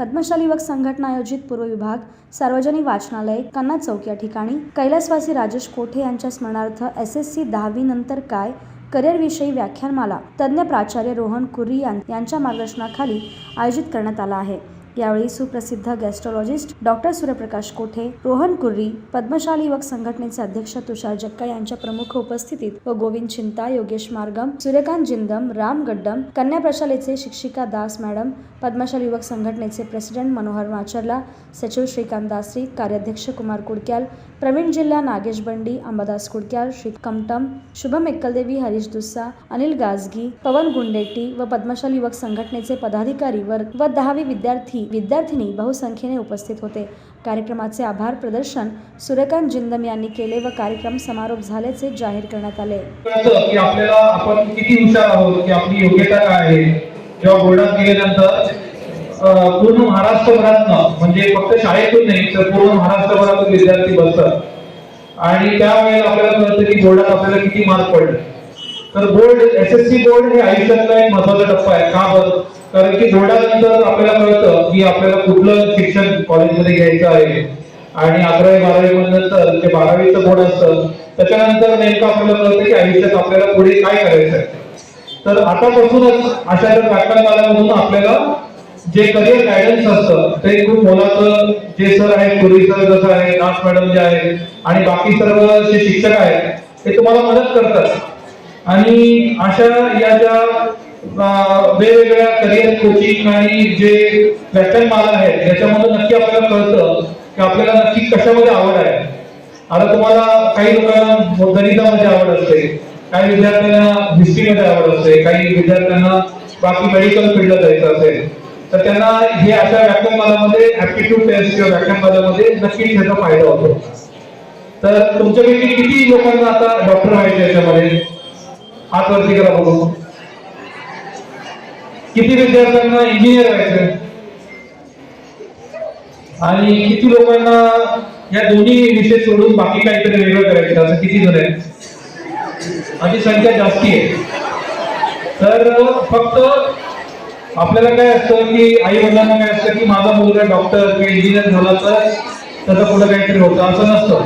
पद्मशाली युवक संघटना आयोजित पूर्व विभाग सार्वजनिक वाचनालय कन्ना चौक या ठिकाणी कैलासवासी राजेश कोठे यांच्या स्मरणार्थ SSC 10वी नंतर काय करिअर विषयी व्याख्यानमाला तज्ञ प्राचार्य रोहन कुर्री यांच्या मार्गदर्शनाखाली आयोजित करण्यात आला आहे। यावेळी सुप्रसिद्ध गॅस्ट्रोलॉजिस्ट डॉक्टर सूर्यप्रकाश कोठे, रोहन कुर्री, पद्मशाली युवक संघटनेचे अध्यक्ष तुषार जक्का यांच्या प्रमुख उपस्थितीत व गोविंद चिंता, योगेश मार्गम, सूर्यकांत जिंदम, राम गड्डम, कन्या प्रशालेचे शिक्षिका दास मॅडम, पद्मशाली युवक संघटनेचे प्रेसिडेंट मनोहर माचरला, सचिव श्रीकांत दासरी, कार्याध्यक्ष कुमार कुडक्याल, प्रवीण जिल्हा नागेश बंडी, अंबादास कुडक्याल, श्री कमटम, शुभम एकलदेवी, हरीश दुस्सा, अनिल गाजगी, पवन गुंडेटी व पद्मशाली युवक संघटनेचे पदाधिकारी वर्ग व 10वी विद्यार्थिनी बहुसंख्येने उपस्थित होते। कार्यक्रमाचे आभार प्रदर्शन सूर्यकांत जिंदम यांनी केले व कार्यक्रम समारोप झाल्याचे जाहीर करण्यात आले। की आपल्याला आपण किती हुशार आहोत, की आपली योग्यता काय आहे। जेव्हा बोर्डात गेल्यानंतर पूर्ण महाराष्ट्रभरात म्हणजे फक्त शाळेतून नाही तर पूर्ण महाराष्ट्रभरातून विद्यार्थी बसतात आणि त्यावेळेला आपल्याला कळतं की बोर्डात आपल्याला किती मार्क पडले। तर बोर्ड SSC बोर्ड हे आयुष्यातला एक महत्त्वाचा टप्पा आहे। का बरं? कारण की बोर्डानंतर आपल्याला कळतं की आपल्याला कुठलं शिक्षण कॉलेजमध्ये घ्यायचं आहे आणि 11वी 12वी नंतर जे 12वीचं बोर्ड असतं त्याच्यानंतर नेमकं आपल्याला कळतं की आयुष्यात आपल्याला पुढे काय करायचं आहे। तर आतापासूनच अशा व्याख्यानमालामधून आपल्याला जे करिअर गायडन्स असतं ते खूप मोलाचं, जे सर आहेत, कुर्री सर जसं आहे, दास मॅडम जे आहे आणि बाकी सर्व जे शिक्षक आहेत ते तुम्हाला मदत करतात। आणि अशा या ज्या वेगवेगळ्या करिअर कोचिंग आणि जे व्याख्यानमाला आहेत याच्यामध्ये नक्की आपल्याला कळतं की आपल्याला नक्की कशामध्ये आवड आहे। आता तुम्हाला काही लोकांना गणितामध्ये आवड असते, काही विद्यार्थ्यांना हिस्ट्रीमध्ये आवड असते, काही विद्यार्थ्यांना बाकी मेडिकल फील्डला जायचं असेल तर त्यांना हे अशा व्याख्यानमालामध्ये ऍप्टिट्यूड टेस्ट किंवा व्याख्यानमालामध्ये नक्कीच त्याचा फायदा होतो। तर तुमच्यापैकी किती लोकांना आता डॉक्टर व्हायचे याच्यामध्ये हात वरती करा बघू। किती विद्यार्थ्यांना इंजिनियर व्हायचं आणि किती लोकांना या दोन्ही विषय सोडून बाकी काहीतरी वेगळं करायचं, असं किती जण आहेत? माझी संख्या जास्ती आहे। तर फक्त आपल्याला काय असतं की आई वडिलांना काय असतं की माझा मुलगा डॉक्टर किंवा इंजिनियर झाला तर त्याचं पुढे काहीतरी होतं, असं नसतं।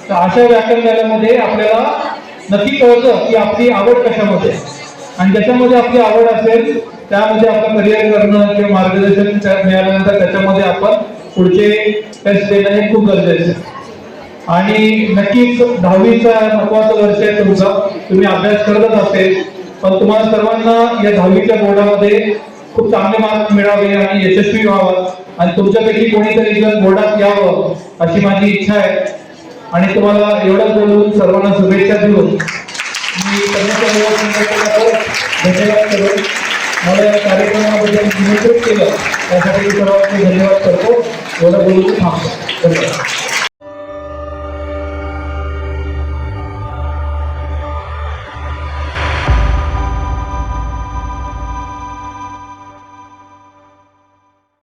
तर अशा व्याख्यानमालेमध्ये आपल्याला नक्की कळतं की आपली आवड कशामध्ये आणि ज्याच्यामध्ये आपली आवड असेल त्यामध्ये आपलं करिअर करणं किंवा मार्गदर्शन मिळाल्यानंतर त्याच्यामध्ये आपण पुढचे टेस्ट देणं हे खूप गरजेचं आहे। आणि नक्कीच 10वीचा महत्त्वाचं वर्ष आहे तुमचं, तुम्ही अभ्यास करतच असेल पण तुम्हाला सर्वांना या 10वीच्या बोर्डामध्ये खूप चांगले मार्क मिळावे आणि यशस्वी व्हावं आणि तुमच्यापैकी कोणीतरी जर बोर्डात यावं अशी माझी इच्छा आहे। आणि तुम्हाला एवढंच बोलून सर्वांना शुभेच्छा देऊन मी धन्यवाद करून मला या कार्यक्रमाबद्दल निमंत्रित केलं त्यासाठी सर्वांचे धन्यवाद करतो। एवढं बोलून थांबतो। धन्यवाद।